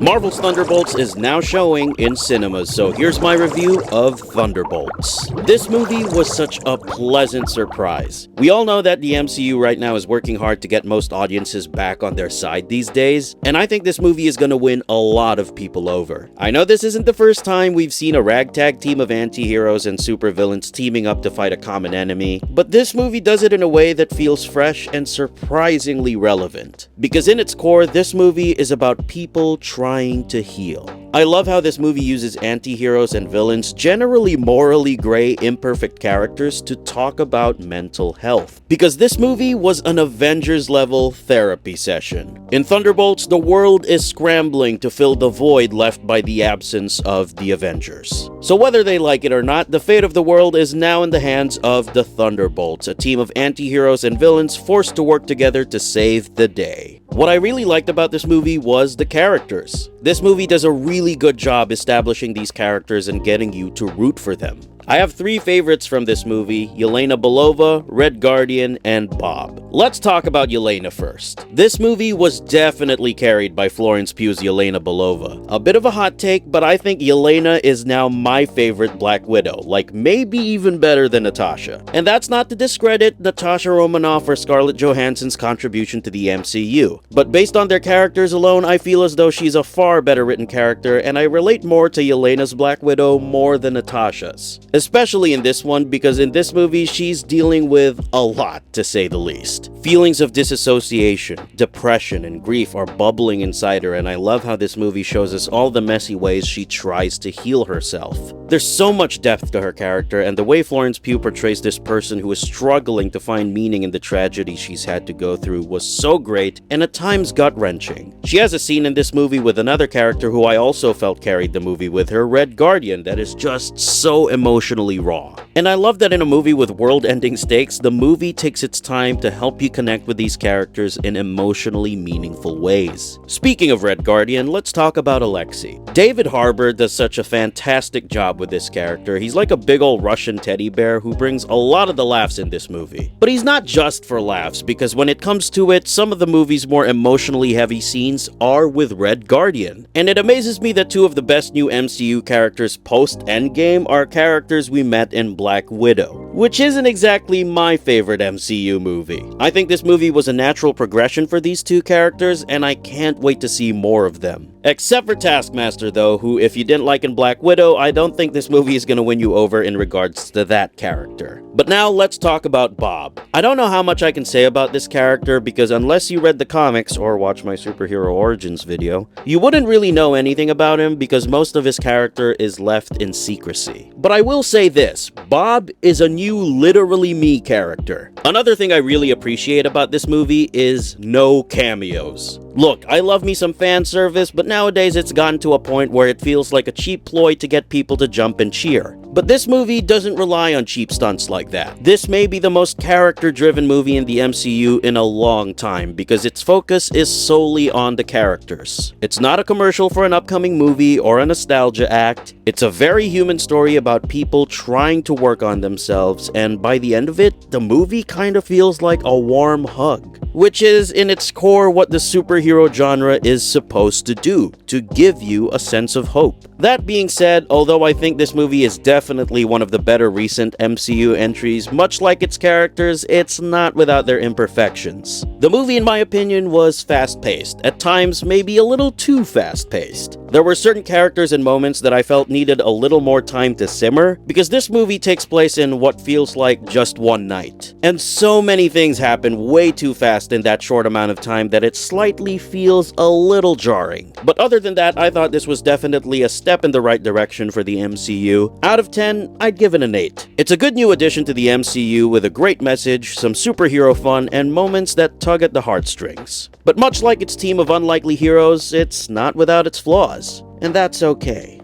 Marvel's Thunderbolts is now showing in cinemas, so here's my review of Thunderbolts. This movie was such a pleasant surprise. We all know that the MCU right now is working hard to get most audiences back on their side these days, and I think this movie is gonna win a lot of people over. I know this isn't the first time we've seen a ragtag team of anti-heroes and supervillains teaming up to fight a common enemy, but this movie does it in a way that feels fresh and surprisingly relevant. Because in its core, this movie is about people trying to heal. I love how this movie uses anti-heroes and villains, generally morally gray, imperfect characters, to talk about mental health. Because this movie was an Avengers-level therapy session. In Thunderbolts, the world is scrambling to fill the void left by the absence of the Avengers. So whether they like it or not, the fate of the world is now in the hands of the Thunderbolts, a team of anti-heroes and villains forced to work together to save the day. What I really liked about this movie was the characters. This movie does a really good job establishing these characters and getting you to root for them. I have three favorites from this movie: Yelena Belova, Red Guardian, and Bob. Let's talk about Yelena first. This movie was definitely carried by Florence Pugh's Yelena Belova. A bit of a hot take, but I think Yelena is now my favorite Black Widow, like maybe even better than Natasha. And that's not to discredit Natasha Romanoff or Scarlett Johansson's contribution to the MCU. But based on their characters alone, I feel as though she's a far better written character, and I relate more to Yelena's Black Widow more than Natasha's. Especially in this one, because in this movie, she's dealing with a lot, to say the least. Feelings of disassociation, depression, and grief are bubbling inside her, and I love how this movie shows us all the messy ways she tries to heal herself. There's so much depth to her character, and the way Florence Pugh portrays this person who is struggling to find meaning in the tragedy she's had to go through was so great, and at times gut-wrenching. She has a scene in this movie with another character who I also felt carried the movie with her, Red Guardian, that is just so emotionally raw. And I love that in a movie with world-ending stakes, the movie takes its time to help you connect with these characters in emotionally meaningful ways. Speaking of Red Guardian, let's talk about Alexei. David Harbour does such a fantastic job with this character. He's like a big old Russian teddy bear who brings a lot of the laughs in this movie. But he's not just for laughs, because when it comes to it, some of the movie's more emotionally heavy scenes are with Red Guardian. And it amazes me that two of the best new MCU characters post-Endgame are characters we met in Black Widow, which isn't exactly my favorite MCU movie. I think this movie was a natural progression for these two characters, and I can't wait to see more of them. Except for Taskmaster though, who if you didn't like in Black Widow, I don't think this movie is gonna win you over in regards to that character. But now let's talk about Bob. I don't know how much I can say about this character, because unless you read the comics or watch my superhero origins video, you wouldn't really know anything about him because most of his character is left in secrecy. But I will say this, Bob is a new literally me character. Another thing I really appreciate about this movie is no cameos. Look, I love me some fan service, but nowadays it's gotten to a point where it feels like a cheap ploy to get people to jump and cheer. But this movie doesn't rely on cheap stunts like that. This may be the most character-driven movie in the MCU in a long time, because its focus is solely on the characters. It's not a commercial for an upcoming movie or a nostalgia act. It's a very human story about people trying to work on themselves, and by the end of it, the movie kind of feels like a warm hug. Which is, in its core, what the superhero genre is supposed to do, to give you a sense of hope. That being said, although I think this movie is definitely one of the better recent MCU entries, much like its characters, it's not without their imperfections. The movie, in my opinion, was fast-paced, at times maybe a little too fast-paced. There were certain characters and moments that I felt needed a little more time to simmer, because this movie takes place in what feels like just one night. And so many things happen way too fast in that short amount of time that it slightly feels a little jarring. But other than that, I thought this was definitely a step in the right direction for the MCU. Out of 10, I'd give it an 8. It's a good new addition to the MCU with a great message, some superhero fun, and moments that tug at the heartstrings. But much like its team of unlikely heroes, it's not without its flaws, and that's okay.